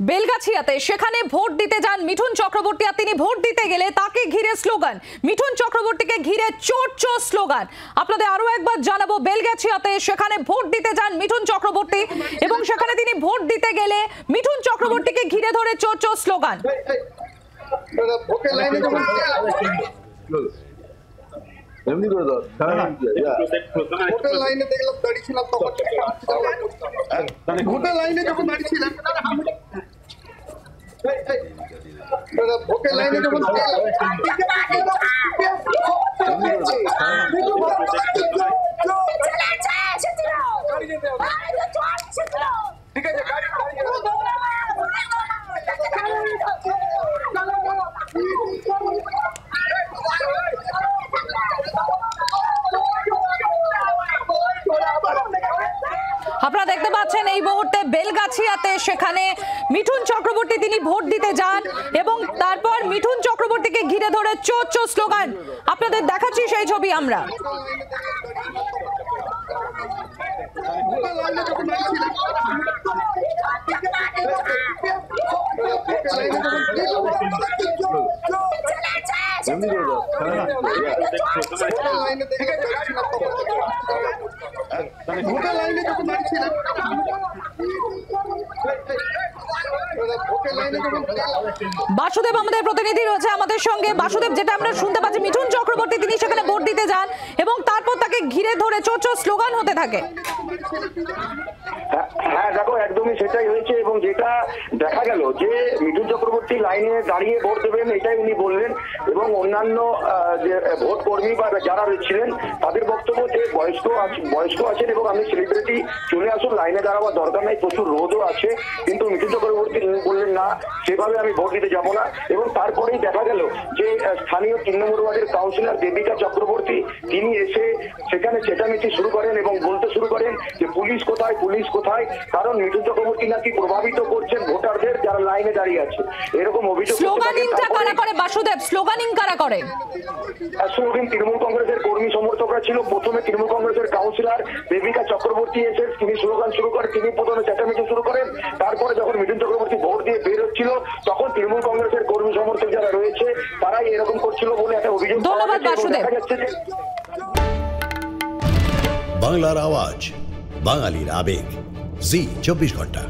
বেলগাছিয়াতে সেখানে ভোট দিতে যান মিঠুন চক্রবর্তী, আর তিনি ভোট দিতে গেলে তাকে ঘিরে স্লোগান, মিঠুন চক্রবর্তীকে ঘিরে চোর চোর স্লোগান। আপনাদের আরো একবার জানাবো, বেলগাছিয়াতে সেখানে ভোট দিতে যান মিঠুন চক্রবর্তী এবং সেখানে তিনি ভোট দিতে গেলে মিঠুন চক্রবর্তীকে ঘিরে ধরে চোর চোর স্লোগান। এমনি করে দাও হোটেল লাইনে দেখলাম দাঁড়িয়েছিলাম তখন হোটেল লাইনে যখন দাঁড়িয়েছিলাম হোটেল লাইনে যখন ঠিক আছে আপনারা দেখতে পাচ্ছেন এই মুহূর্তে বেলগাছিয়াতে সেখানে মিঠুন চক্রবর্তী তিনি ভোট দিতে যান এবং তারপর মিঠুন চক্রবর্তীকে ঘিরে ধরে চোর চোর স্লোগান। আপনাদের দেখাচ্ছি সেই ছবি আমরা। হোটেল লাইনে যখন দাঁড়িয়েছিলাম বাসুদেব আমাদের প্রতিনিধি রয়েছে আমাদের সঙ্গে। বাসুদেব, যেটা আমরা শুনতে পাচ্ছি, মিঠুন চক্রবর্তী তিনি সেখানে ভোট দিতে যান এবং তারপর তাকে ঘিরে ধরে চোর চোর স্লোগান হতে থাকে। হ্যাঁ দেখো, একদমই সেটাই হয়েছে এবং যেটা দেখা গেল যে মিঠুন চক্রবর্তী লাইনে দাঁড়িয়ে ভোট দেবেন এটাই উনি বললেন এবং অন্যান্য যে ভোট কর্মী বা যারা ছিলেন তাদের বক্তব্য যে বয়স্ক আছেন এবং আমি সেলিব্রিটি, চলে আসুন, লাইনে দাঁড়াবার দরকার নাই, প্রচুর রোদও আছে। কিন্তু মিঠুন চক্রবর্তী বললেন না, সেভাবে আমি ভোট দিতে যাবো না। এবং তারপরেই দেখা গেল যে স্থানীয় 3 নম্বর ওয়ার্ডের কাউন্সিলর দেবিকা চক্রবর্তী তিনি এসে সেখানে চেঁচামেচি শুরু করেন এবং বলতে শুরু করেন যে পুলিশ কোথায়, পুলিশ কোথায়, কারণ মিঠুন চক্রবর্তী নাকি প্রভাবিত করছেন ভোটারদের যারা লাইনে দাঁড়িয়ে আছে, এরকম অভিযোগ। স্লোগানিংটা কারা করে বাসুদেব? স্লোগানিং কারা করে? স্লোগান তৃণমূল কংগ্রেসের কর্মী সমর্থকরা ছিল। প্রথমে তৃণমূল কংগ্রেসের কাউন্সিলর দেবিকা চক্রবর্তী এসে তিনি স্লোগান শুরু করেন, তিনি প্রথমে চেঁচামেচি শুরু করেন। তারপরে যখন মিঠুন চক্রবর্তী ভোট দিয়ে বের হচ্ছিল তখন তৃণমূল কংগ্রেসের কর্মী সমর্থক যারা রয়েছে তারাই এরকম করছিল বলে একটা অভিযোগ। ধন্যবাদ বাসুদেব। বাংলার আওয়াজ, বাঙালির আবেগ, জি 24 ঘন্টা।